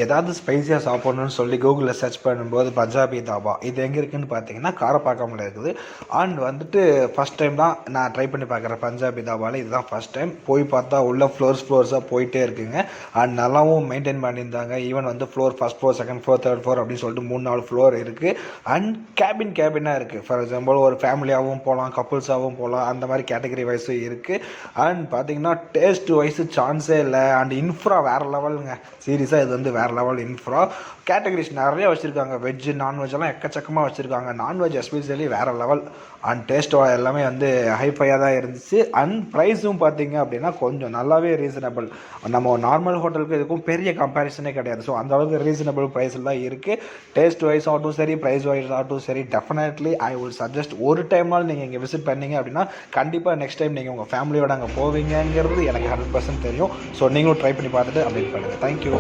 ஏதாவது ஸ்பைஸியாக சாப்பிட்ணுன்னு சொல்லி கூகுளில் சர்ச் பண்ணும்போது பஞ்சாபி தாபா இது எங்கே இருக்குதுன்னு பார்த்தீங்கன்னா காரப்பாக்கமில் இருக்குது. அண்ட் வந்துட்டு ஃபஸ்ட் டைம் தான் நான் ட்ரை பண்ணி பார்க்குறேன் பஞ்சாபி தாபாவில். இதுதான் ஃபஸ்ட் டைம் போய் பார்த்தா உள்ள ஃப்ளோர்ஸாக போயிட்டே இருக்குங்க. அண்ட் நல்லாவும் மெயின்டைன் பண்ணியிருந்தாங்க. ஈவன் வந்து first floor, second floor, third floor அப்படின்னு சொல்லிட்டு 3-4 ஃப்ளோர் இருக்குது. அண்ட் கேபினாக இருக்குது. ஃபார் எக்ஸாம்பிள் ஒரு ஃபேமிலியாகவும் போகலாம், கப்புள்ஸாகவும் போகலாம், அந்த மாதிரி கேட்டகரி வைஸும் இருக்குது. அண்ட் பார்த்தீங்கன்னா டேஸ்ட் வைஸு சான்ஸே இல்லை. அண்ட் இன்ஃப்ரா வேறு லெவலுங்க. சீரியஸாக இது வந்து வேறு லெவல் இன்ஃப்ரா. கேட்டகரிஸ் நிறைய வச்சுருக்காங்க. வெஜ்ஜு நான்வெஜ்ஜெல்லாம் எக்கச்சக்கமாக வச்சுருக்காங்க. நான்வெஜ் எஸ்பெஷலி வேறு லெவல். அண்ட் டேஸ்ட்டோ எல்லாமே வந்து ஹைஃபையாக தான் இருந்துச்சு. அண்ட் ப்ரைஸும் பார்த்தீங்க அப்படின்னா கொஞ்சம் நல்லாவே ரீசனபிள். நம்ம நார்மல் ஹோட்டலுக்கு இதுக்கும் பெரிய கம்பேரிசனே கிடையாது. ஸோ அந்த அளவுக்கு ரீசனபிள் ப்ரைஸில் தான் இருக்குது. டேஸ்ட் வைஸ் ஆகட்டும் சரி, ப்ரைஸ் வைஸ் ஆகட்டும் சரி, டெஃபினெட்லி ஐ வில் சஜஸ்ட். ஒரு டைம்னாலும் நீங்கள் இங்கே விசிட் பண்ணீங்க அப்படின்னா கண்டிப்பாக நெக்ஸ்ட் டைம் நீங்கள் உங்கள் ஃபேமிலியோட அங்கே போவீங்கிறது எனக்கு 100% தெரியும். ஸோ நீங்களும் ட்ரை பண்ணி பார்த்துட்டு அப்டேட் பண்ணுங்கள். தேங்க்யூ.